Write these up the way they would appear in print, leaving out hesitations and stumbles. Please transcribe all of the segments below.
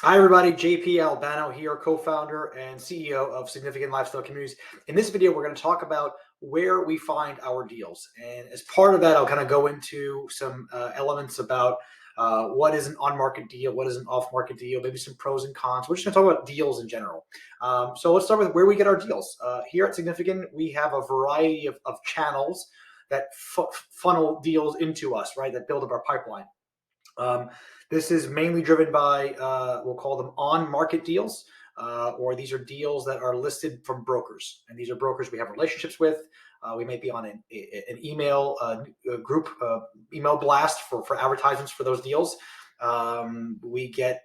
Hi, everybody. JP Albano here, co-founder and CEO of Significant Lifestyle Communities. In this video, we're going to talk about where we find our deals. And as part of that, I'll kind of go into some elements about what is an on-market deal, what is an off-market deal, maybe some pros and cons. We're just going to talk about deals in general. So let's start with where we get our deals. Here at Significant, we have a variety of channels that funnel deals into us, right, that build up our pipeline. This is mainly driven by, we'll call them on-market deals, or these are deals that are listed from brokers. And these are brokers we have relationships with. We may be on an email group, email blast for advertisements for those deals. We get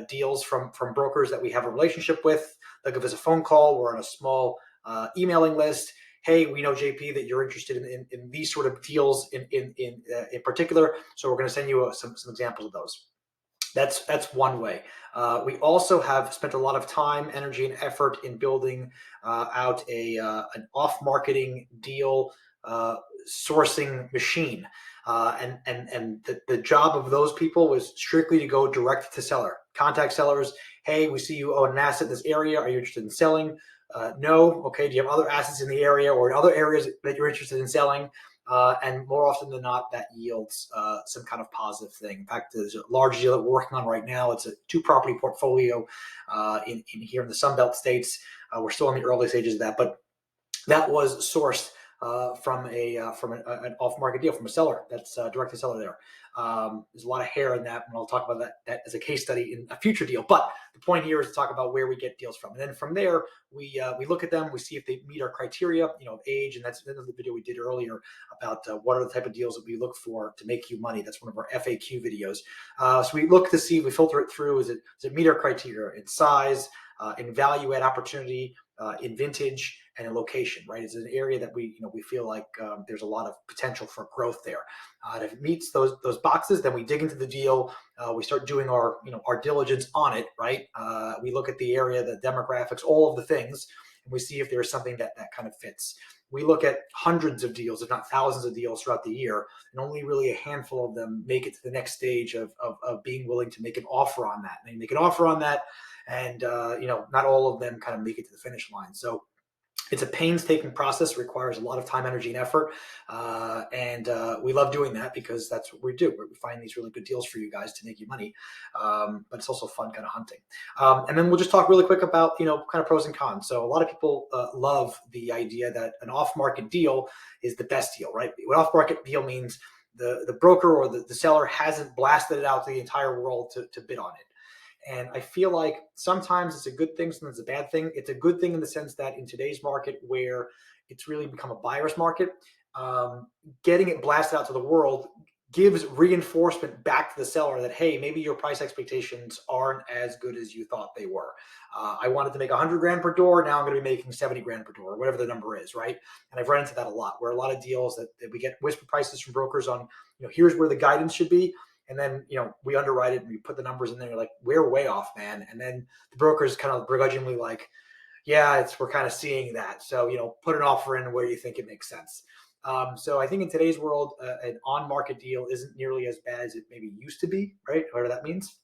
deals from brokers that we have a relationship with. They'll give us a phone call. We're on a small emailing list. Hey, we know JP that you're interested in these sort of deals in particular, so we're going to send you some examples of those. That's one way. We also have spent a lot of time, energy, and effort in building out an off-marketing deal sourcing machine. And the job of those people was strictly to go direct to seller, contact sellers. Hey, we see you own an asset in this area. Are you interested in selling? No. Okay. Do you have other assets in the area or in other areas that you're interested in selling? And more often than not, that yields some kind of positive thing. In fact, there's a large deal that we're working on right now. It's a 2-property portfolio in here in the Sunbelt states. We're still in the early stages of that, but that was sourced from an off-market deal from a seller. That's direct to seller there. There's a lot of hair in that, and I'll talk about that as a case study in a future deal. But the point here is to talk about where we get deals from, and then from there we look at them, we see if they meet our criteria, of age, and that's the video we did earlier about what are the type of deals that we look for to make you money. That's one of our FAQ videos. So we look to see, we filter it through. Does it meet our criteria in size, in value add opportunity, in vintage, and in location, right? It's an area that we feel like there's a lot of potential for growth there. And if it meets those boxes, then we dig into the deal. We start doing our diligence on it, right? We look at the area, the demographics, all of the things, and we see if there's something that kind of fits. We look at hundreds of deals, if not thousands of deals throughout the year, and only really a handful of them make it to the next stage of being willing to make an offer on that. They make an offer on that, and not all of them kind of make it to the finish line. So it's a painstaking process, requires a lot of time, energy, and effort. And we love doing that because that's what we do. We find these really good deals for you guys to make you money. But it's also fun kind of hunting. And then we'll just talk really quick about, kind of pros and cons. So a lot of people love the idea that an off-market deal is the best deal, right? What off-market deal means, the broker or the seller hasn't blasted it out to the entire world to bid on it. And I feel like sometimes it's a good thing, sometimes it's a bad thing. It's a good thing in the sense that in today's market, where it's really become a buyer's market, getting it blasted out to the world gives reinforcement back to the seller that, hey, maybe your price expectations aren't as good as you thought they were. I wanted to make 100 grand per door. Now I'm going to be making 70 grand per door, or whatever the number is, right? And I've run into that a lot, where a lot of deals that we get whisper prices from brokers on, here's where the guidance should be. And then, we underwrite it and we put the numbers in there. You're like, we're way off, man. And then the broker's kind of begrudgingly like, yeah, we're kind of seeing that. So, put an offer in where you think it makes sense. So I think in today's world, an on-market deal isn't nearly as bad as it maybe used to be, right? Whatever that means.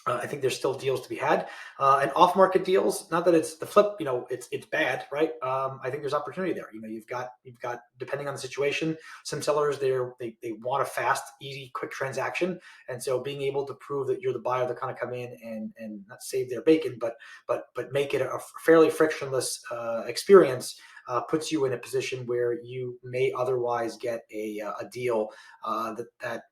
I think there's still deals to be had, and off-market deals. Not that it's the flip, it's bad, right? I think there's opportunity there. You've got depending on the situation, some sellers they want a fast, easy, quick transaction, and so being able to prove that you're the buyer that kind of come in and not save their bacon, but make it a fairly frictionless experience. Puts you in a position where you may otherwise get a deal that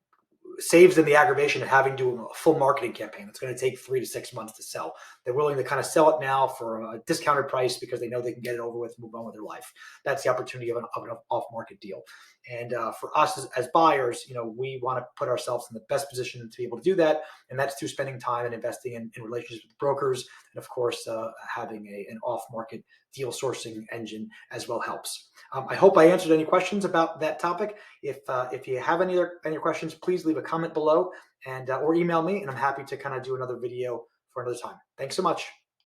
saves them the aggravation of having to do a full marketing campaign that's going to take 3 to 6 months to sell. They're willing to kind of sell it now for a discounted price because they know they can get it over with and move on with their life. That's the opportunity of an off-market deal. And for us as buyers, we want to put ourselves in the best position to be able to do that. And that's through spending time and investing in relationships with brokers. And of course, having an off-market deal sourcing engine as well helps. I hope I answered any questions about that topic. If you have any questions, please leave a comment below and or email me, and I'm happy to kind of do another video for another time. Thanks so much.